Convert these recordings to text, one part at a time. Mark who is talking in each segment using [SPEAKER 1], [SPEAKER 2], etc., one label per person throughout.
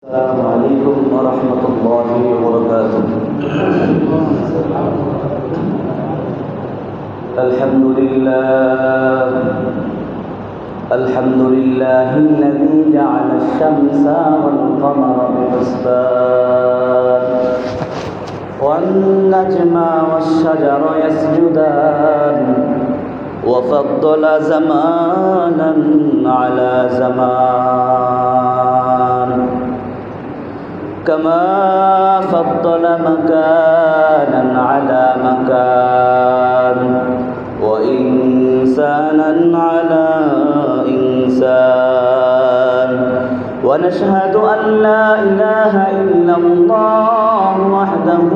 [SPEAKER 1] السلام عليكم ورحمة الله وبركاته. الحمد لله الذي جعل الشمس والقمر بحسبان والنجم والشجر يسجدان وفضل زمانا على زمان كما فضل مكانا على مكان وإنسانا على إنسان ونشهد أن لا إله إلا الله وحده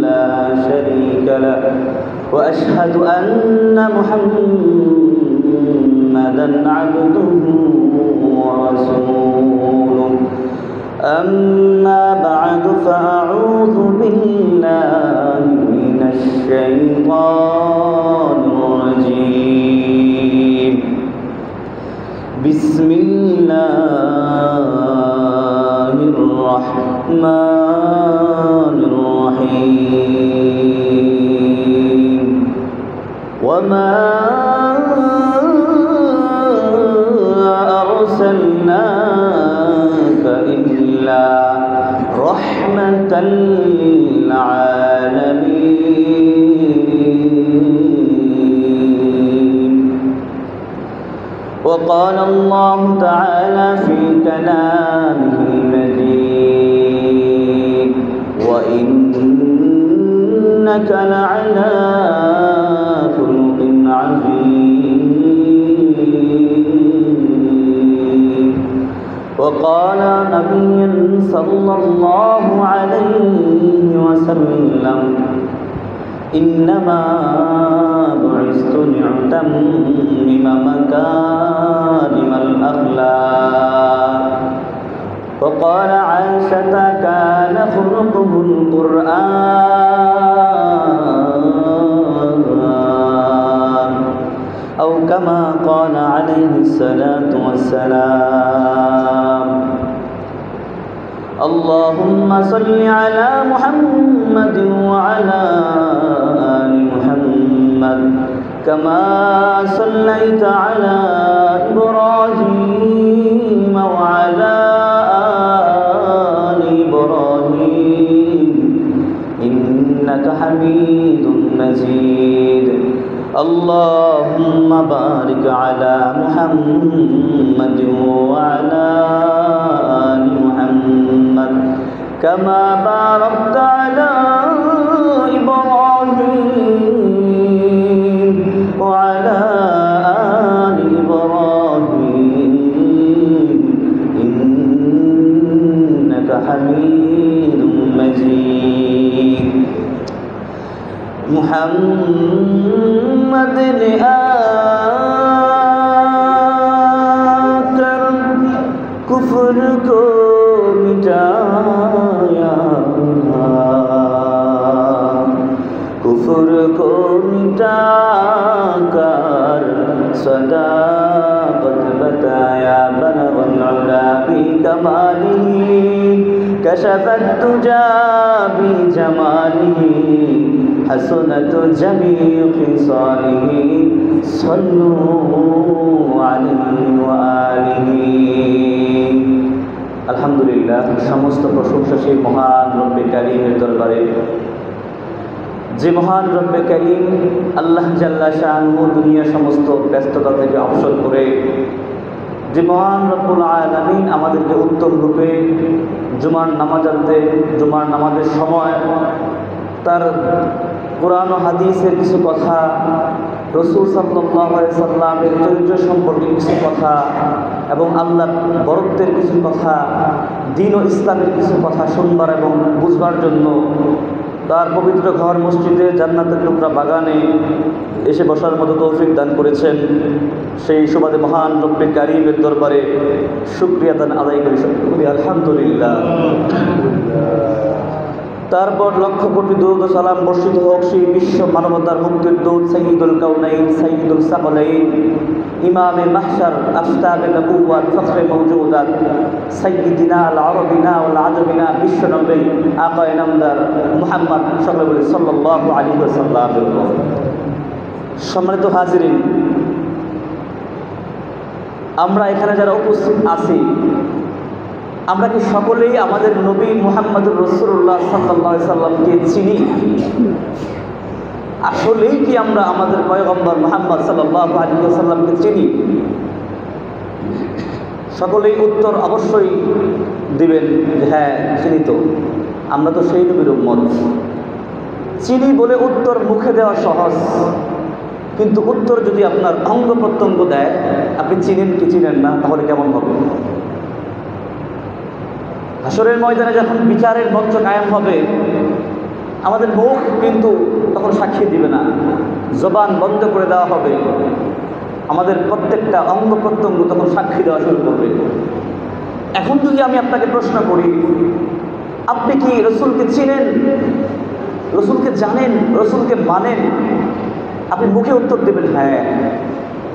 [SPEAKER 1] لا شريك له وأشهد أن محمدا عبده ورسوله أما بعد فأعوذ بالله من الشيطان الرجيم بسم الله الرحمن الرحيم وما أرسلناك إلا رحمة للعالمين. وقال الله تعالى في كلامه المجيد وإنك لعلى خلق عظيم. وقال نبيا صلى الله عليه وسلم إنما بعثت لأتمم مكارم الأخلاق. وقال عائشة كان خلقه القرآن أو كما قال عليه الصلاة والسلام. اللهم صل على محمد وعلى آل محمد كما صليت على إبراهيم وعلى آل إبراهيم إنك حميد مجيد. اللهم بارك على محمد وعلى آل محمد كما باركت على إبراهيم وعلى آل إبراهيم إنك حميد مجيد. محمد نے آکر کفر کو مٹایا کفر کو مٹا کر صداقت بتایا بلغ العلا بکمالہ کشف الدجى بجمالہ حسنت جميع خصاله صلوا عليه وآله. আলহামদুলিল্লাহ, সমস্ত প্রশংসা সেই মহান রব্বে কারীমের দরবারে, যে মহান রব্বে কারীম আল্লাহ জাল্লা শাআনুহু দুনিয়ার সমস্ত ব্যস্ততা থেকে অবসর করে, যে মহান রব্বুল আলামিন আমাদেরকে উত্তম রূপে জুমার নামাজ আনতে, জুমার নামাজের সময় তার কোরআন ও হাদিসের কিছু কথা, রাসূল সাল্লাল্লাহু আলাইহি সাল্লামের চরিত্র সম্পর্কে কিছু কথা এবং আল্লাহর বরত্বের কিছু কথা, দ্বীন ও ইসলামের কিছু কথা শুনবার এবং বুঝবার জন্য তার পবিত্র ঘর মসজিদে জান্নাতের টুকরা বাগানে এসে বসার মতো তৌফিক দান করেছেন। সেই সুবাদে মহান রব্বে কারীমের দরবারে শুকরিয়া দান আদায় করি আলহামদুলিল্লাহ। তারপর লক্ষ কোটি দুরূদ ও সালাম বর্ষিত হোক সেই বিশ্ব মানবতার মুক্তির দূত সাইয়্যিদুল কাউনাইন সাইয়্যিদুল সাকলাইন ইমামে মাহশার আফতাবে নবুওয়াত ফখরে মওজুদাত সাইয়্যিদিনা আল আরবিনা ওয়াল আজমিনা বিশ্বনবী আকায়ে নামদার মুহাম্মদ সাল্লাল্লাহু আলাইহি ওয়াসাল্লাম। সম্মানিত হাজিরিন, আমরা এখানে যারা উপস্থিত আছি, আমরা কি সকলেই আমাদের নবী মুহাম্মদুর রাসূলুল্লাহ সাল্লাল্লাহু আলাইহি সাল্লামকে চিনি? আসলেই কি আমরা আমাদের পয়গম্বর মুহাম্মদ সাল্লাল্লাহু আলাইহি ওয়াসাল্লামকে চিনি? সকলেই উত্তর অবশ্যই দিবেন যে হ্যাঁ চিনি। তো আমরা তো সেই নবীর উম্মত। চিনি বলে উত্তর মুখে দেওয়া সহজ, কিন্তু উত্তর যদি আপনার অঙ্গ প্রত্যঙ্গ দেয় আপনি চিনেন কি চিনেন না, তাহলে কেমন হবে? হাসরের ময়দানে যখন বিচারের মঞ্চ কায়েম হবে, আমাদের মুখ কিন্তু তখন সাক্ষী দিবে না, জবান বন্ধ করে দেওয়া হবে, আমাদের প্রত্যেকটা অঙ্গ প্রত্যঙ্গ তখন সাক্ষী দেওয়া শুরু করবে। এখন যদি আমি আপনাকে প্রশ্ন করি, আপনি কি রসুলকে চিনেন, রসুলকে জানেন, রসুলকে মানেন? আপনি মুখে উত্তর দেবেন হ্যাঁ,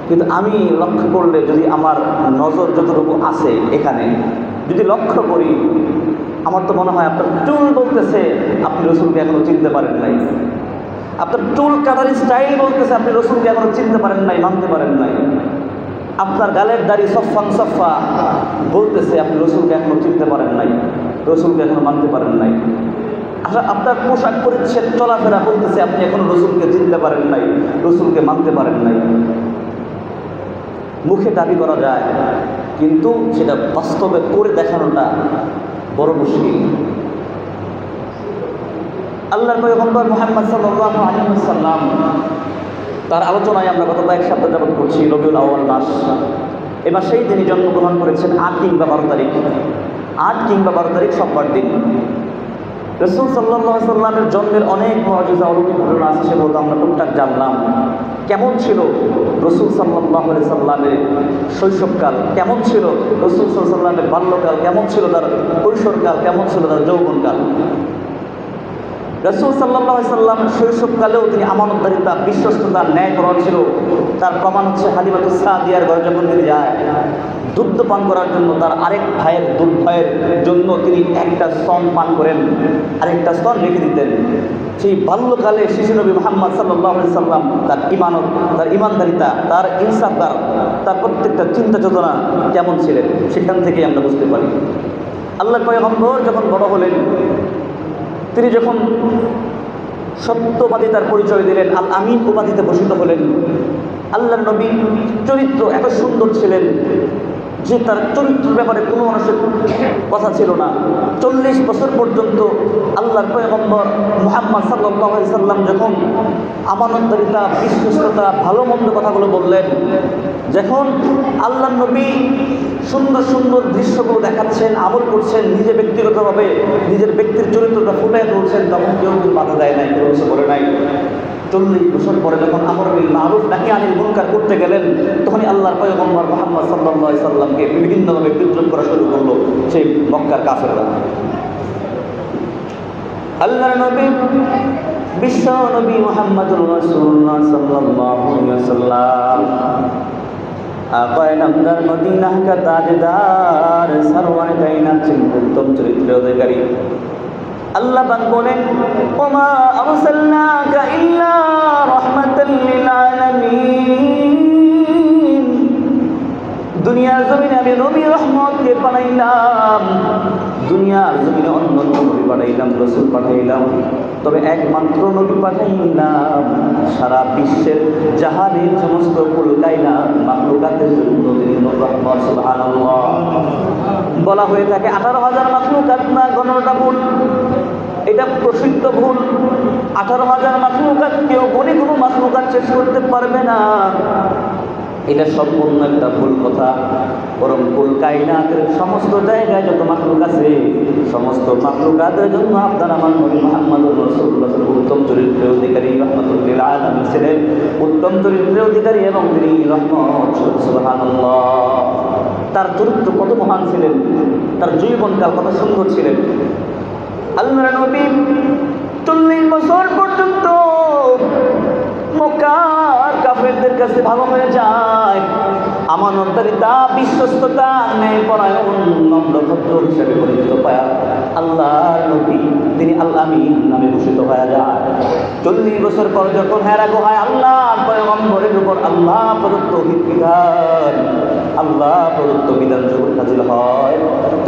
[SPEAKER 1] কিন্তু আমি লক্ষ্য করলে যদি আমার নজর যতটুকু আছে এখানে যদি লক্ষ্য করি, আমার তো মনে হয় আপনার চুল বলতেছে আপনি রসুলকে এখনো চিনতে পারেন নাই, আপনার চুল কাটার স্টাইল বলতেছে আপনি রসুলকে এখনো চিনতে পারেন নাই, মানতে পারেন নাই, আপনার গালের দাড়ি সফান সফা বলতেছে আপনি রসুলকে এখনো চিনতে পারেন নাই, রসুলকে এখনো মানতে পারেন নাই। আচ্ছা, আপনার পোশাক পরিচ্ছেদ চলাফেরা বলতেছে আপনি এখনো রসুলকে চিনতে পারেন নাই, রসুলকে মানতে পারেন নাই। মুখে দাবি করা যায়, কিন্তু সেটা বাস্তবে করে দেখানোটা বড় মুশকিল। আল্লাহর পয়গম্বর মুহাম্মদ সাল্লাল্লাহু আলাইহি ওয়াসাল্লাম, তার আলোচনায় আমরা গত কয়েক সপ্তাহ যাবত করছি। রবিউল আউয়াল মাস, এ মাসেই তিনি জন্মগ্রহণ করেছেন 8 কিংবা 12 তারিখ, 8 কিংবা 12 তারিখ সোমবার দিন। রাসূল সাল্লাল্লাহু আলাইহি ওয়াসাল্লামের জন্মের অনেক মুআজিজা অলৌকিক ঘটনা আছে, সেগুলো আমরা টুকটাক জানলাম। কেমন ছিল রাসূল সাল্লাল্লাহু আলাইহি ওয়াসাল্লামের শৈশবকাল, কেমন ছিল রাসূল সাল্লাল্লাহু আলাইহি ওয়াসাল্লামের বাল্যকাল, কেমন ছিল তার কৈশোরকাল, কেমন ছিল তার যৌবনকাল। রাসূল সাল্লাল্লাহু আলাইহি ওয়াসাল্লাম শৈশবকালেও তিনি আমানতদারিতা, বিশ্বস্ততা, ন্যায়পরায়ণ ছিল। তার প্রমাণ হচ্ছে হালিমাতুস সাদিয়ার ঘরে যখন তিনি যায় দুধ পান করার জন্য, তার আরেক ভাইয়ের দুধ ভাইয়ের জন্য তিনি একটা স্তন পান করেন, আরেকটা স্তন রেখে দিতেন। সেই বাল্যকালে শিশু নবী মুহাম্মদ সাল্লাল্লাহু আলাইহি ওয়াসাল্লাম তার ইমানত, তার ইমানদারিতা, তার ইনসাফদার, তার প্রত্যেকটা চিন্তা চেতনা কেমন ছিলেন, সেখান থেকে আমরা বুঝতে পারি। আল্লাহর পয়গম্বর যখন বড় হলেন, তিনি যখন সত্যবাদিতার পরিচয় দিলেন, আল আমিন উপাধিতে ভূষিত হলেন, আল্লাহর নবী চরিত্র এত সুন্দর ছিলেন যে তার চরিত্রের ব্যাপারে কোনো মানুষের কথা ছিল না। 40 বছর পর্যন্ত আল্লাহর পয়গম্বর মুহাম্মদ সাল্লাল্লাহু আলাইহি সাল্লাম যখন আমানতদারিতা, বিশ্বস্ততা, ভালো মন্দ কথাগুলো বললেন, যখন আল্লাহর নবী সুন্দর সুন্দর দৃশ্যগুলো দেখাচ্ছেন, আমল করছেন, নিজে ব্যক্তিগতভাবে নিজের ব্যক্তির চরিত্রটা ফুটিয়ে তুলছেন, তখন কেউ বাধা দেয় নাই, কেউ কিছু বলে নাই। 40 বছর পরে যখন আমর বিল মারুফ নাহি আনিল মুনকার করতে গেলেন, তখনই আল্লাহর পয়গম্বর মুহাম্মদ সাল্লাল্লাহু আলাইহি সাল্লামকে বিভিন্নভাবে বিদ্রোহ করা শুরু করলো সেই মক্কার কাফেররা। আল্লাহর নবী, বিশ্ব নবী মুহাম্মদুর রাসূলুল্লাহ সাল্লাল্লাহু আলাইহি ওয়াসাল্লাম, আকায়ে নামদার, মদিনা কা তাজদার, সরওয়ারে কায়নাত, উত্তম চরিত্রের অধিকারী। আল্লাহ পাক বলেন, ওমা আরসালনাকা ইল্লা রাহমাতাল লিল আলামিন, দুনিয়ার জমিনে আমি নবী রহমতকে পাঠাইলাম, দুনিয়ার জমিনে অন্য নবী পাঠাইলাম, রাসূল পাঠাইলাম, তবে একমাত্র নবী পাঠাইলাম সারা বিশ্বের জাহানের সমস্ত কুল কায়নাত মাখলুকাতের জন্য তিনি রহমত। সুবহানাল্লাহ। বলা হয়ে থাকে 18,000 মাখলুকাত না, গণনাটা ভুল, এটা প্রসিদ্ধ ভুল। 18,000 মাখলুকাত কেউ গণে কোনো মাখলুকাত শেষ করতে পারবে না, এটা সম্পূর্ণ একটা ভুল কথা। বরং কুল কায়নাতের সমস্ত জায়গায় যত মাখলুক আছে, সমস্ত মাখলুকাতের জন্য আপনার আমার নবী মুহাম্মদুর রাসূলুল্লাহ উত্তম চরিত্রের অধিকারী, রাহমাতুল লিল আলামিন ছিলেন, উত্তম চরিত্রের অধিকারী এবং তিনি রহমত। সুবহানাল্লাহ। তার চরিত্র কত মহান ছিলেন, তার জীবনকাল কত সুন্দর ছিলেন। আল্লাহর নবী 40 বছর পর্যন্ত মক্কার কাফেরদের কাছে ভালো হয়ে যায়, আমানতদারিতা, বিশ্বস্ততা, ন্যায়পরায়ণ, নম্র ভদ্র হিসেবে পরিচিত পায়। আল্লাহর নবী তিনি আল আমিন নামে ভূষিত হয়ে যায়। 40 বছর পর যখন হেরা গুহায় আল্লাহর পয়গম্বরের উপর আল্লাহ প্রদত্ত বিধান, আল্লাহ প্রদত্ত বিধান যখন নাযিল হয়,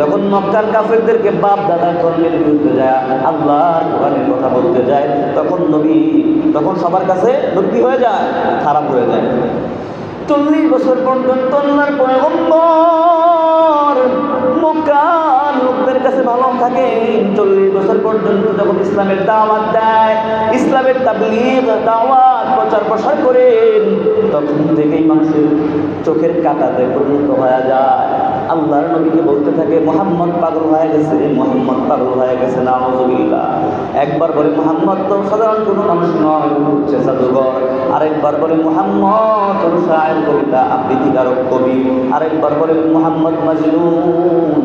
[SPEAKER 1] যখন মক্কার কাফেরদেরকে বাপ দাদার ধর্মের বিরুদ্ধে যায়, আল্লাহর কোরআনের কথা বলতে যায়, তখন সবার কাছে নবী হয়ে যায়, খারাপ হয়ে যায়। 40 বছর পর্যন্ত আল্লাহর পয়গম্বর মক্কার লোকদের কাছে ভালো থাকে। 40 বছর পর্যন্ত যখন ইসলামের দাওয়াত দেয়, ইসলামের তাবলীগ, দাওয়াত, প্রচার প্রসার করেন, তখন থেকেই মানুষের চোখের কাঁটাতে পরিণত হয়ে যায়। আল্লাহর নবীকে বলতে থাকে মুহাম্মদ পাগল হয়ে গেছে, মুহাম্মদ পাগল হয়ে গেছে, নাউযুবিল্লাহ। একবার বলে মুহাম্মদ তো সাধারণ কোনো মানুষ নয়, হচ্ছে জাদুঘর। আরেকবার বলে মুহাম্মদ কোন শায়ের, কবিতা আবৃত্তিকারক, কবি। আরেকবার বলে মুহাম্মদ মাজনুন।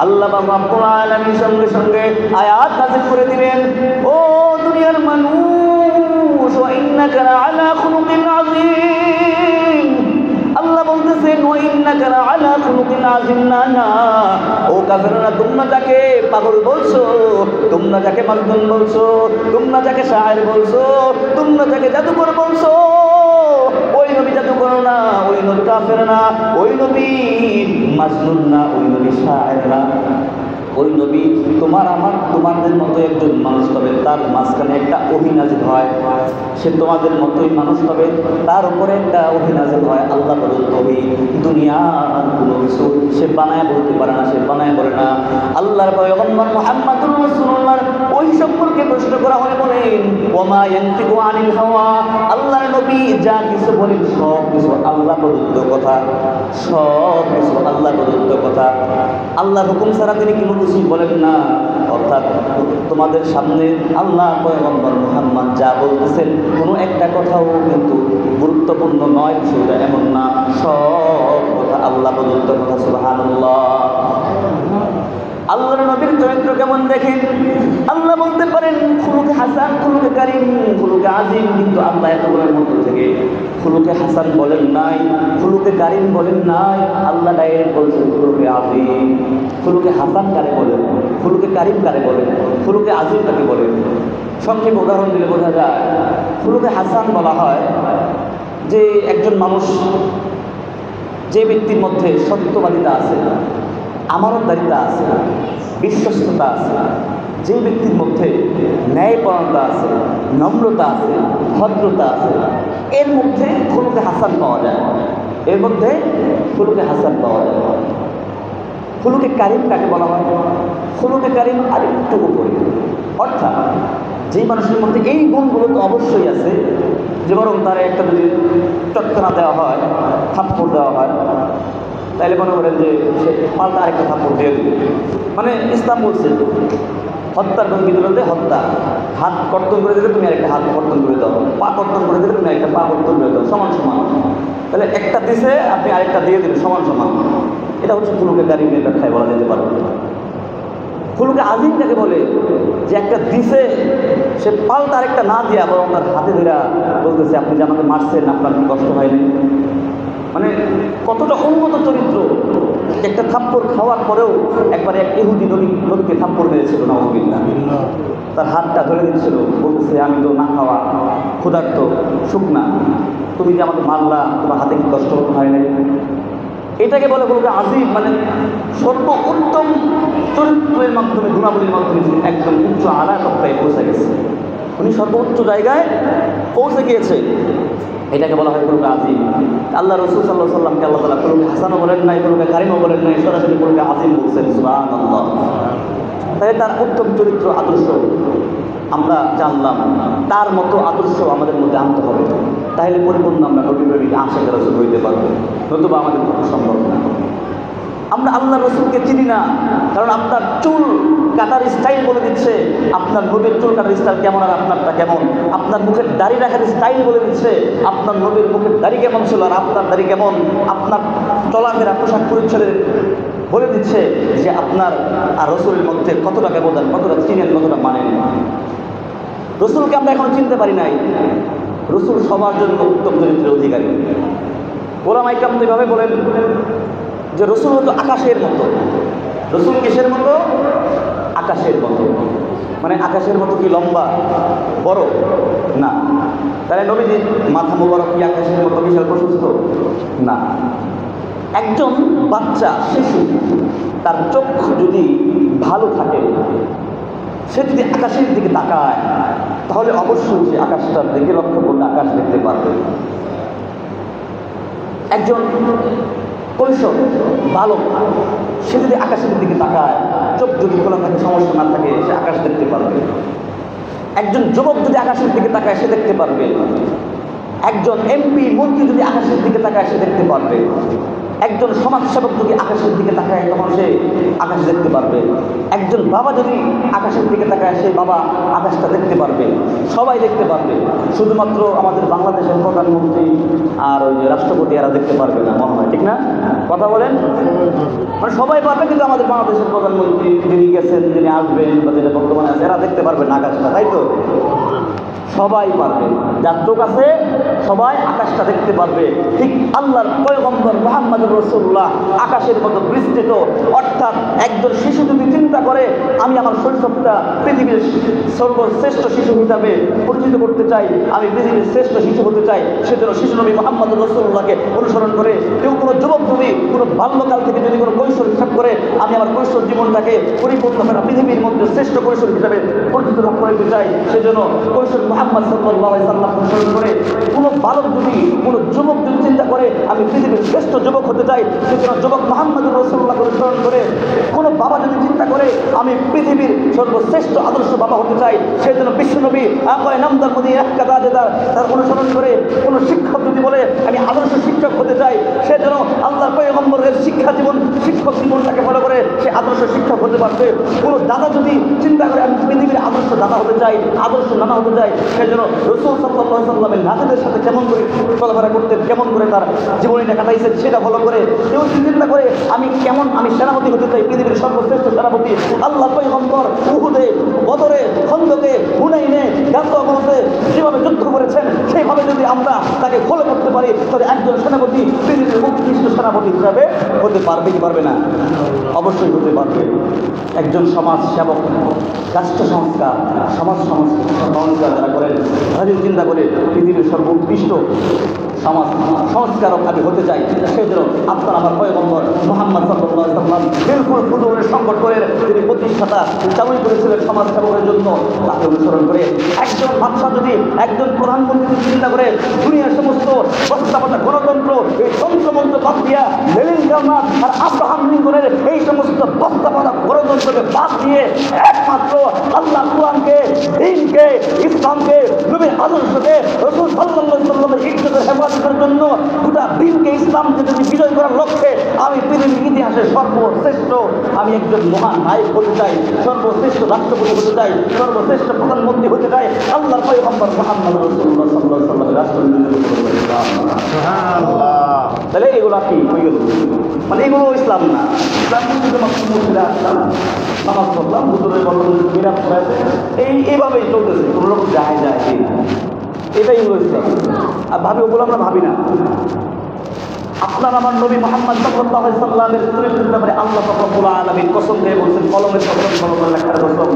[SPEAKER 1] আল্লাহ রাব্বুল আলামিন সঙ্গে সঙ্গে আয়াত নাযিল করে দিলেন, ও দুনিয়ার মানুষ, ওয়া ইন্নাকা লাআলা খুলুকিন আযীম। আল্লাহ বলতেছেন ওয়া ইন্নাকা লাআলা খুলুকিন আযীম। না, ও কাফেররা, তোমরা যাকে পাগল বলছো, তোমরা যাকে মাজনুন বলছো, তোমরা যাকে শায়ের বলছো, তোমরা যাকে জাদুকর বলছো, ওই নবী জাদুকর না, ওই নবী কাফের না, ওই নবী মাজনুন না, ওই নবী শায়ের না। ওই নবী তোমাদের মতো একজন মানুষ, তবে তার মাঝখানে একটা অভিনাজিল হয়। সে তোমাদের মতোই মানুষ, তবে তার উপরে একটা অভিনাজিল হয়। আল্লাহ প্রদত্ত দুনিয়ার কোনো কিছু সে বানায় বলতে পারে না, সে বানায় বলে না। আল্লাহর পয়গম্বর মুহাম্মদুর রাসূলুল্লাহর ওই সম্পর্কে প্রশ্ন করা হয়, বলেন ওমা ইয়ানতিকু আনিল হাওয়া। আল্লাহর নবী যা কিছু বলেন সব কিছু আল্লাহ প্রদত্ত কথা, সব কিছু আল্লাহ প্রদত্ত কথা। আল্লাহর হুকুম ছাড়া তিনি কোনো কিছুই বলেন না। অর্থাৎ তোমাদের সামনে আল্লাহ পয়গম্বর মুহাম্মদ যা বলতেছেন, কোনো একটা কথাও কিন্তু গুরুত্বপূর্ণ নয়, সেটা এমন না, সব কথা আল্লাহ প্রদত্ত কথা। সুবহানাল্লাহ। আল্লাহর নবীর চরিত্র কেমন দেখেন। আল্লাহ বলতে পারেন খুলুকে হাসান, খুলুকে কারিম, খুলুকে আজিম, কিন্তু আল্লাহ এতগুলোর মধ্যে থেকে খুলুকে হাসান বলেন নাই, খুলুকে কারিম বলেন নাই। আল্লাহ ডাইরেক্ট বলছেন খুলুকে আজিম। খুলুকে হাসান কারে বলেন, খুলুকে কারিম কারে বলেন, খুলুকে আজিম কাকে বলেন? সংক্ষেপে উদাহরণ দিলে বোঝা যায়। খুলুকে হাসান বলা হয় যে একজন মানুষ, যে ব্যক্তির মধ্যে সত্যবাদিতা আছে, আমানতদারিতা আছে, বিশ্বস্ততা আছে, যে ব্যক্তির মধ্যে ন্যায়পরায়ণতা আছে, নম্রতা আছে, ভদ্রতা আছে, এর মধ্যে খুলুকে হাসান পাওয়া যায়। এর মধ্যে খুলুকে হাসান পাওয়া যায়। খুলুকে কারিম কাকে বলা হয়? খুলুকে কারিম আরেকটু উপরে, অর্থাৎ যেই মানুষের মধ্যে এই গুণগুলো তো অবশ্যই আছে, যে বরং তার একটা যদি চটকনা দেওয়া হয়, থাপ্পড় দেওয়া হয়, তাইলে মনে করেন যে সে পাল্টা আরেকটা থাপ্পড় দিয়ে দেবে। মানে ইসলাম বলছে হত্যার ভঙ্গি দিলে হত্যা, হাত কর্তন করে দিলে তুমি আরেকটা হাত কর্তন করে দাও, পা কর্তন করে দিলে তুমি আরেকটা পা কর্তন করে দাও, সমান সমান। তাহলে একটা দিছে, আপনি আরেকটা দিয়ে দিলেন, সমান সমান। এটা হচ্ছে খুলুকে কারিমের ব্যাখ্যায় বলা যেতে পারে। খুলুকে আজিম যাকে বলে, যে একটা দিছে সে পাল্টা আরেকটা না দিয়া বরং তার হাতে ধরে বলতেছে আপনি যে আমাকে মারছেন, আপনার কি কষ্ট হয়নি? মানে কতটা উন্নত চরিত্র। একটা থাপ্পড় খাওয়ার পরেও একবার এক ইহুদি নবীকে থাপ্পড় মেরেছিল, নাউযুবিল্লাহ। তার হাতটা ধরে দিচ্ছিল, বলতেছে আমি তো না খাওয়া, ক্ষুধার্ত, শুকনা, তুমি যে আমাকে মারলা, তোমার হাতে কি কষ্ট হয় নাই? এটাকে বলে বলতে আজিম, মানে সর্বোত্তম চরিত্রের মাধ্যমে, গুণাবলীর মাধ্যমে একদম উচ্চ আলা তত্ত্বায় পৌঁছে গেছে। উনি সর্বোচ্চ জায়গায় পৌঁছে গিয়েছে, এটাকে বলা হয় খুলুকে আজিম। আল্লাহ রাসূল সাল্লাল্লাহু আলাইহি ওয়াসাল্লামকে আল্লাহ তাআলা খুলুকে হাসানও বলেন নাই, খুলুকে কারিমও বলেন নাই, সরাসরি খুলুকে আজিম বলছেন। সুবহানাল্লাহ। তাই তার উত্তম চরিত্র, আদর্শ আমরা জানলাম, তার মতো আদর্শ আমাদের মধ্যে আনতে হবে, তাহলে পরিপূর্ণ আমরা নবী প্রেমিক আশিক রাসূল হইতে পারবো, নতুবা আমাদের পক্ষে সম্ভব না। আমরা আল্লাহ রসুলকে চিনি না, কারণ আপনার চুল কাটার স্টাইল বলে দিচ্ছে আপনার নবীর চুল কাটার স্টাইল কেমন আর আপনারটা কেমন। আপনার মুখের দাড়ি রাখার স্টাইল বলে দিচ্ছে আপনার নবীর মুখের দাড়ি কেমন ছিল আর আপনার দাড়ি কেমন। আপনার চলাফেরা পোশাক পরিচ্ছদের বলে দিচ্ছে যে আপনার আর রসুলের মধ্যে কতটা ব্যবধান, কতটা চিনেন, কতটা মানেন। রসুলকে আমরা এখনো চিনতে পারি নাই। রসুল সবার জন্য উত্তম চরিত্রের অধিকারী। ওলামায়ে কেরাম তো এভাবে বলেন যে রসুল হতো আকাশের মতো। রসুল কিসের মতো? আকাশের মতো। মানে আকাশের মতো কি লম্বা বড়? না। তাহলে নবীজির মাথা মোবারক কি আকাশের মতো বিশাল প্রশস্ত? না। একজন বাচ্চা শিশু তার চক্ষু যদি ভালো থাকে, সে যদি আকাশের দিকে তাকায় তাহলে অবশ্যই সে আকাশটার দিকে লক্ষ্য করলে আকাশ দেখতে পারবে। একজন কৈশোর বালক সে যদি আকাশের দিকে তাকায়, চোখ যদি খোলা থাকে, সমস্যা না থাকে, সে আকাশ দেখতে পারবে। একজন যুবক যদি আকাশের দিকে তাকায় সে দেখতে পারবে। একজন এমপি মন্ত্রী যদি আকাশের দিকে তাকায় সে দেখতে পারবে। একজন সমাজসেবক যদি আকাশের দিকে তাকায় তখন সে আকাশ দেখতে পারবে। একজন বাবা যদি আকাশের দিকে তাকায় সে বাবা আকাশটা দেখতে পারবে। সবাই দেখতে পারবে, শুধুমাত্র আমাদের বাংলাদেশের প্রধানমন্ত্রী আর ওই যে রাষ্ট্রপতি এরা দেখতে পারবে না, মনে হয়, ঠিক না? কথা বলেন। মানে সবাই পারবে, কিন্তু আমাদের বাংলাদেশের প্রধানমন্ত্রী যিনি গেছেন, যিনি আসবেন বা যিনি বর্তমানে আছে, এরা দেখতে পারবে না আকাশটা, তাই তো? সবাই পারবে, যার চোখ আছে সবাই আকাশটা দেখতে পারবে। ঠিক আল্লাহর পয়গম্বর মুহাম্মদুর রাসূলুল্লাহ আকাশের মতো বিস্তৃত। অর্থাৎ একজন শিশু যদি চিন্তা করে আমি আমার শৈশবটা পৃথিবীর সর্বশ্রেষ্ঠ শিশু হিসাবে পরিচিত করতে চাই, আমি পৃথিবীর শ্রেষ্ঠ শিশু হতে চাই, সেজন্য শিশু নবী মুহাম্মদুর রাসূলুল্লাহকে অনুসরণ করে কেউ কোনো যুবক যদি কোনো বাল্যকাল থেকে যদি কোনো কৈশোর হিসাব করে আমি আমার কৈশোর জীবনটাকে পরিপূর্ণ করে পৃথিবীর মধ্যে শ্রেষ্ঠ কৈশোর হিসাবে পরিচিত লাভ করতে চাই, সেজন্য কৈশোর মুহাম্মদ সাল্লাল্লাহু আলাইহি সাল্লাম অনুসরণ করে কোনো বালক যদি কোনো যুবক যদি চিন্তা করে আমি পৃথিবীর শ্রেষ্ঠ যুবক হতে চাই, সেজন্য যুবক মুহাম্মদুর রাসূলুল্লাহকে অনুসরণ করে কোনো বাবা যদি চিন্তা করে আমি পৃথিবীর সর্বশ্রেষ্ঠ আদর্শ বাবা হতে চাই, সেজন্য বিশ্বনবী আকায়ে নামদার মধ্যে এককাদা যেটা তার অনুসরণ করে কোনো শিক্ষক যদি বলে আমি আদর্শ শিক্ষক হতে চাই, সেজন্য আল্লাহর পয়গম্বরের শিক্ষা জীবন শিক্ষক জীবনটাকে ফলো করে সে আদর্শ শিক্ষক হতে পারবে। কোনো দাদা যদি চিন্তা করে আমি পৃথিবীর আদর্শ দাদা হতে চাই, আদর্শ নানা হতে চাই, সেজন্য রাসূল সাল্লাল্লাহু আলাইহি সাল্লামের নাতিদের সাথে কেমন করে চলাফেরা করতেন, কেমন করে তার জীবনীটা কাটাইছেন সেটা ফলো করে কেউ চিন্তা করে আমি সেনাপতি হতে চাই, পৃথিবীর সর্বশ্রেষ্ঠ সেনাপতি। আল্লাহ পয়গম্বর উহুদে, বদরে, খন্দকে, হুনাইনে, গাজওয়াতে যেভাবে যুদ্ধ করেছেন সেইভাবে যদি আমরা তাকে ফলো করতে পারি তাহলে একজন সেনাপতি পৃথিবীর উৎকৃষ্ট সেনাপতি হিসাবে হতে পারবে কি পারবে না? অবশ্যই হতে পারবে। একজন সমাজ সেবক, রাষ্ট্র সংস্কার, সমাজ সংস্কার যারা করেন তারা যদি চিন্তা করে পৃথিবীর সর্বোৎকৃষ্ট সমাজ সংস্কারক আমি হতে চাই, সেজন্য আপনার আমার পয়গম্বর মুহাম্মদ সাল্লাল্লাহু আলাইহি সাল্লাম বিলকুল ফুজুরের সংকট করে তিনি প্রতিষ্ঠাতা চালু করেছিলেন সমাজ সেবকের জন্য, তাকে অনুসরণ করে একজন বাদশা যদি একজন প্রধানমন্ত্রী চিন্তা করে দুনিয়ার সমস্ত প্রস্তাবনা গণতন্ত্র এই তন্ত্রমন্ত্র বাদ দিয়া লেনিন জার্মান আর আব্রাহাম লিঙ্কনের এই সমস্ত প্রস্তাবনা গণতন্ত্রকে বাদ দিয়ে একমাত্র আল্লাহ কুরআনকে, দ্বীনকে, ইসলামকে, নবীর আদর্শকে, রাসূল সাল্লাল্লাহু আলাইহি সাল্লামের ইজ্জতের হেফাজতের জন্য গোটা দ্বীনকে, ইসলামকে যদি বিজয় করার লক্ষ্যে আমি পৃথিবীর ইতিহাসে সর্বশ্রেষ্ঠ আমি একজন মহান নায়ক হতে চাই, সর্বশ্রেষ্ঠ রাষ্ট্রপতি হতে চাই, সর্বশ্রেষ্ঠ প্রধানমন্ত্রী হতে চাই, আল্লাহর পয়গম্বর মুহাম্মদ রাসূলুল্লাহ সাল্লাল্লাহু আলাইহি সাল্লামের রাষ্ট্রনীতি। তাহলে এগুলো কি হয়ে গেল? মানে এগুলো ইসলাম না। ইসলাম নামাজ পড়লাম, হুজুরের বললাম বিরাট করেছে, এইভাবেই চলতেছে, কোনো রকম যায় এটাই হলো ইসলাম। আর ভাবি ওগুলো আমরা ভাবি না। আপনার আমার নবী মুহাম্মদ সাল্লাল্লাহু আলাইহি সাল্লামের চরিত্রের ব্যাপারে আল্লাহ রাব্বুল আলামিন কসম দিয়ে বলছেন, কলমের কসম, কলমের লেখার কসম,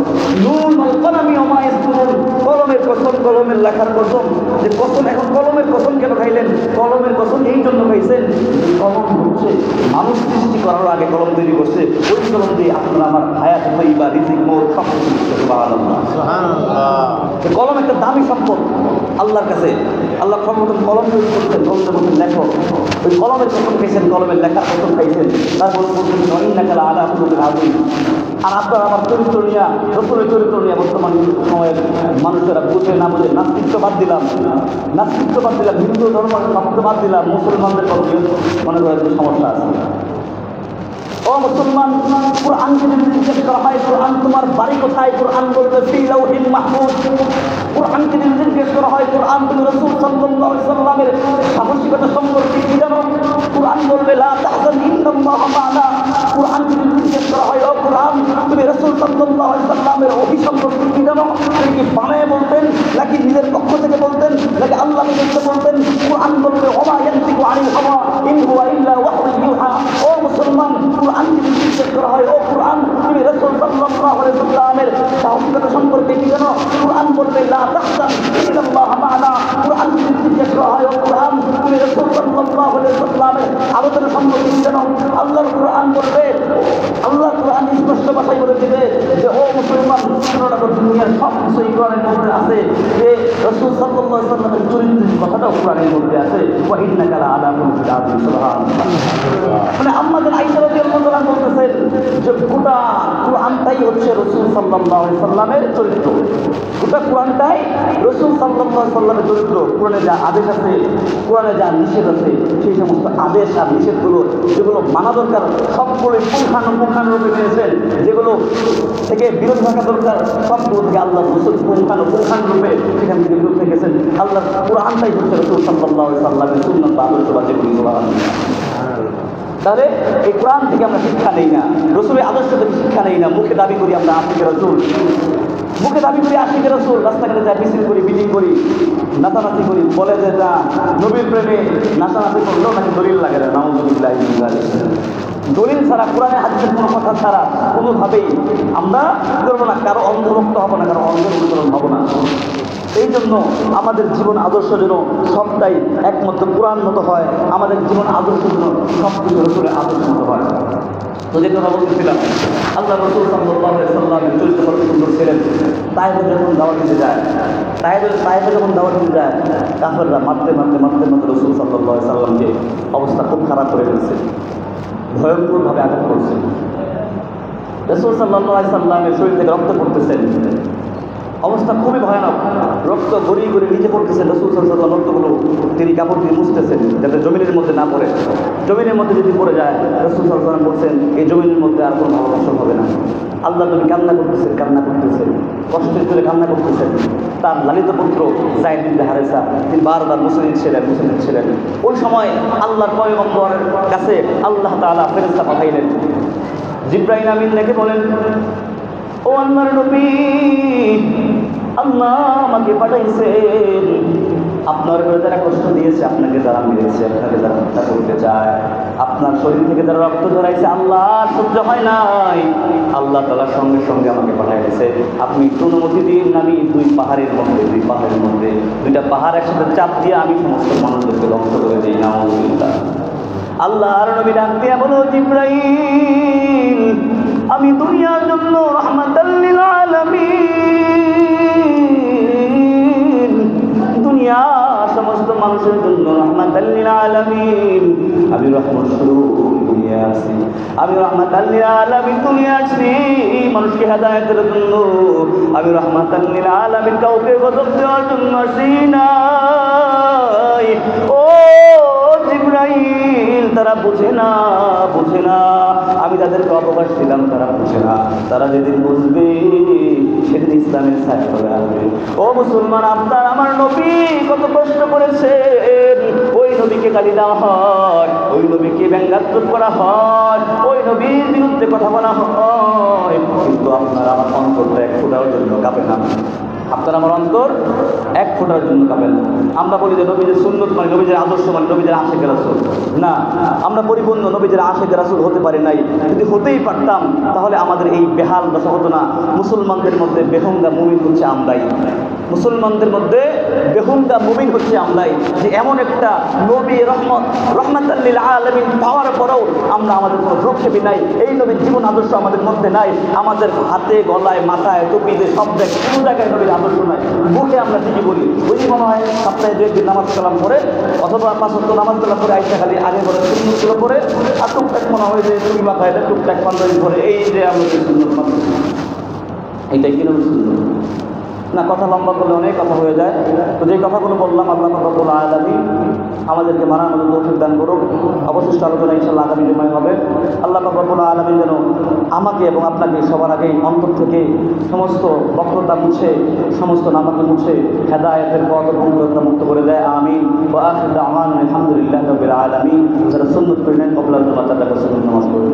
[SPEAKER 1] নুন ওয়াল কলামি ওয়া মা ইয়াসতুরুন, কলমের কসম, কলমের লেখার কসম। যে কসম, এখন কলমের কসম কেন খাইলেন? কলমের কসম এই জন্য খাইছেন, কলম হচ্ছে মানুষ সৃষ্টি করার আগে কলম তৈরি করছে, ওই কলম দিয়ে আপনারা আমার হায়াত তৈবা, রিজিক, মওত সব কিছু লিখতে। সুবহানাল্লাহ, সুবহানাল্লাহ। কলম একটা দামি সম্পদ আল্লাহর কাছে। আল্লাহ সর্বপ্রথম কলম তৈরি করছেন, কলমের মধ্যে লেখো, ওই কলমের কসম খাইছেন, কলমের লেখার কসম খাইছেন। তারপর বলছেন ইন্নাকা লাআলা খুলুকিন আযীম। আর আপনার আমার চরিত্র নিয়ে, রসুলের চরিত্র নিয়ে বর্তমান সময়ের মানুষেরা বুঝে না বুঝে নাস্তিত্ব বাদ দিলাম, হিন্দু ধর্ম বাদ দিলাম, মুসলমানদের মনে করার যে সমস্যা আছে। ও মুসলমান, কোরআনকে যদি জিজ্ঞেস করা হয় কোরআন তোমার বাড়ি কোথায়, কোরআন বলবে ফি লাউহিল মাহফুজ। কোরআনকে যদি জিজ্ঞেস করা হয় কোরআন তুমি রাসূল সাল্লাল্লাহু আলাইহি সাল্লামের সাহসিকতা সম্পর্কে কি জানো, কোরআন বলবে লা তাহজান ইন্নাল্লাহা মা'না। কোরআনকে যদি জিজ্ঞেস করা হয় ও কোরআন তুমি রাসূল সাল্লাল্লাহু আলাইহি সাল্লামের ওহী সম্পর্কে কি জানো, তিনি কি বানায় বলতেন নাকি নিজের পক্ষ থেকে বলতেন নাকি আল্লাহ থেকে বলতেন? কোরআন বলবে ওমা ইয়ানতিকু আনিল হাওয়া ইন হুয়া ইল্লা ওয়াহয়ুন ইউহা। ও মুসলমান, কোরআন যদি জিজ্ঞেস করা হয় ও কোরআন তুমি রাসূল সাল্লাল্লাহু আলাইহি সাল্লামের সাহসিকতা সম্পর্কে কি জানো, কোরআন বলবে লা তাহজান ইন্নাল্লাহা মা'না। কোরআন যদি জিজ্ঞেস করা হয় ও কোরআন তুমি রাসূল সাল্লাল্লাহু আলাইহি সাল্লামের আলোচনা সম্পর্কে কি জানো, আল্লাহর কোরআন বলবে, আল্লাহ কোরআন স্পষ্ট ভাষায় বলে দিবে যে ও মুসলমান, শোনো দুনিয়ার সব কিছু কোরআনের মধ্যে আছে, যে রাসূল সাল্লাল্লাহু আলাইহি সাল্লামের চরিত্রের কথাটাও কোরআনের মধ্যে আছে। ওয়া ইন্নাকা লা আলা খুলুকিন আযীম। সুবহানাল্লাহ। মানে আমাদের আয়েশা রাদিয়াল্লাহু তাআলা বলতেছেন যে গোটা কোরআনটাই হচ্ছে রাসূল সাল্লাল্লাহু আলাইহি সাল্লামের চরিত্র। গোটা কোরআনটাই রাসূল সাল্লাল্লাহু আলাইহি সাল্লামের চরিত্র। কোরআনে যা আদেশ আছে, কোরআনে যা নিষেধ আছে, সেই সমস্ত আদেশ আর নিষেধগুলো যেগুলো মানা দরকার সবগুলোই পুঙ্খানুপুঙ্খানুরূপে মেনেছেন, যেগুলো থেকে বিরত থাকা দরকার সবগুলো থেকে আল্লাহ রাসূল পুঙ্খানুপুঙ্খানুরূপে সেখান থেকে বিরত থেকেছেন। আল্লাহ কোরআনটাই হচ্ছে রাসূল সাল্লাল্লাহু আলাইহি সাল্লামের সুন্নাত বা আদর্শ বা যেগুলো। তাহলে এই কোরআন থেকে আমরা শিক্ষা নেই না, রসুলের আদর্শ থেকে শিক্ষা নেই না, মুখে দাবি করি আমরা আশিকে রাসূল, মুখে দাবি করি আশিকে রাসূল, রাস্তাঘাটে যা মিছিল করি, মিটিং করি, নাচানাচি করি, বলে যে যা নবীর প্রেমে নাচানাচি করলেও নাকি দলিল লাগে না। নাউযুবিল্লাহি মিন যালিক। দলিল ছাড়া, কোরআনে হাদিসের কোনো কথা ছাড়া কোনোভাবেই আমরা কি করবো না, কারো অন্ধভক্ত হবো না, কারো অন্ধের অনুসরণ হবো না। এই জন্য আমাদের জীবন আদর্শ যেন সবটাই একমাত্র কোরআন মতো হয়, আমাদের জীবন আদর্শ যেন সব কিছু রসুলের আদর্শ মতো হয়। তো যে কথা বলতেছিলাম, আল্লাহ রাসূল সাল্লাল্লাহু আলাইহি সাল্লামের চরিত্র কত সুন্দর ছিলেন। তায়েফে যখন দাওয়াত দিতে যায়, তায়েফে যখন দাওয়াত দিতে যায়, কাফেররা মারতে রাসূল সাল্লাল্লাহু আলাইহি সাল্লামকে অবস্থা খুব খারাপ করে ফেলছে, ভয়ঙ্করভাবে আঘাত করছে। রাসূল সাল্লাল্লাহু আলাইহি সাল্লামের শরীর থেকে রক্ত পড়তেছেন, অবস্থা খুবই ভয়ানক, রক্ত গড়িয়ে গড়িয়ে নিচে পড়তেছেন। রাসূল সাল্লাল্লাহু আলাইহি সাল্লাম রক্তগুলো তিনি কাপড় দিয়ে মুছতেছেন যাতে জমিনের মধ্যে না পড়ে। জমিনের মধ্যে যদি পড়ে যায়, রাসূল সাল্লাল্লাহু আলাইহি সাল্লাম বলছেন এই জমিনের মধ্যে আর কোনো ভালো ফসল হবে না। আল্লাহ নবী কান্না করতেছেন, কষ্টের করে কান্না করতেছেন। তার লালিত পুত্র যায়েদ ইবনে হারেসা, তিনি বারবার মুসলিম ছিলেন। ওই সময় আল্লাহর পয়গম্বরের কাছে আল্লাহ তাআলা ফেরেশতা পাঠাইলেন। জিবরাইল আমিন ডেকে বলেন, ও আল্লাহর নবী, আল্লাহ আমাকে পাঠাইছেন, আপনার উপরে যারা কষ্ট দিয়েছে, আপনাকে যারা মেরেছে, আপনাকে যারা হত্যা করতে চায়, আপনার শরীর থেকে যারা রক্ত ঝরাইছে, আল্লাহ সহ্য হয় নাই, আল্লাহ তাআলার সঙ্গে সঙ্গে আমাকে পাঠাইছে। আপনি অনুমতি দিন, আমি দুইটা পাহাড়ের মধ্যে দুইটা পাহাড় একসাথে চাপ দিয়ে আমি সমস্ত মানুষদেরকে ধ্বংস করে দিই। নাউযুবিল্লাহ। আল্লাহর নবী ডাক দিয়া বলো, জিবরাইল, আমি দুনিয়ার জন্য রাহমাতাল লিল আলামিন, দুনিয়ার সমস্ত মানুষের জন্য রাহমাতাল লিল আলামিন, আমি রহমত স্বরূপ দুনিয়া আসি, আমি রাহমাতাল লিল আলামিন দুনিয়া আসি মানুষকে হেদায়েতের জন্য, আমি রাহমাতাল লিল আলামিন কাউকে গজব দেওয়ার জন্য আসি নাই। ও জিবরাইল, তারা বুঝে না, আমি তাদেরকে অবকাশ দিলাম, তারা বুঝে না। তারা যেদিন বুঝবে সেদিন ইসলামের ছায়া হয়ে আসবে। ও মুসলমান, আপনার আমার নবী কত কষ্ট করেছেন, ওই নবীকে গালি দেওয়া হয়, ওই নবীকে ব্যঙ্গাত্মক করা হয়, ওই নবীর বিরুদ্ধে কথা বলা হয়, কিন্তু আপনার আমার অন্তরটা এক ফোঁটার জন্য কাঁপে না। আপনার আমার অন্তর এক ফোঁটার জন্য কাঁপে না। আমরা বলি যে নবীদের সুন্নত মানে, নবীদের আদর্শ মানে, নবীদের আশিকে রাসূল। না, আমরা পরিপূর্ণ নবীদের আশিকে রাসূল হতে পারি নাই। যদি হতেই পারতাম তাহলে আমাদের এই বেহাল দশা হতো না। মুসলমানদের মধ্যে বেহুঙ্গা মুমিন হচ্ছে আমরাই, মুসলমানদের মধ্যে বেহুঙ্গা মুমিন হচ্ছে আমরাই, যে এমন একটা নবী রহমাতাল লিল আলামিন পাওয়ার পরেও আমরা আমাদের কোনো ভ্রুক্ষেপই নাই, এই নবীর জীবন আদর্শ আমাদের মধ্যে নাই। আমাদের হাতে, গলায়, মাথায়, টুপিতে সব জায়গায় কোনো জায়গায় নবীর আদর্শ নাই। মুখে আমরা ঠিকই বলি, ওই যে মনে হয় সপ্তাহে 2 দিন নামাজ কালাম করে অথবা 5 ওয়াক্ত নামাজ কালাম করে আইসা খালি আগে বলে সুন্নতগুলো করে, আর টুকটাক মনে হয় যে টুপি মাথায় টুকটাক পাঞ্জাবি করে, এই যে আমরা সুন্নত মানি, এইটাই কিনা সুন্নত। না, কথা লম্বা করলে অনেক কথা হয়ে যায়। তো যে কথাগুলো বললাম আল্লাহ রব্বুল আলামিন আমাদেরকে মানার মতো তৌফিক দান করুক। অবশিষ্ট আলোচনা ইনশাআল্লাহ আগামী জুমায় হবে। আল্লাহ রব্বুল আলামিন যেন আমাকে এবং আপনাকে সবার আগেই অন্তর থেকে সমস্ত বক্রতা মুছে, সমস্ত নামাকে মুছে হেদায়েতের পথ এবং পবিত্রতা মুক্ত করে দেয়। আমিন। ওয়া আখিরু দাওয়ানা আলহামদুলিল্লাহি রাব্বিল আলামিন। যারা সুন্নাত পড়লেন কবলা জুমা তাদের সুন্নাত নামাজ পড়ুন।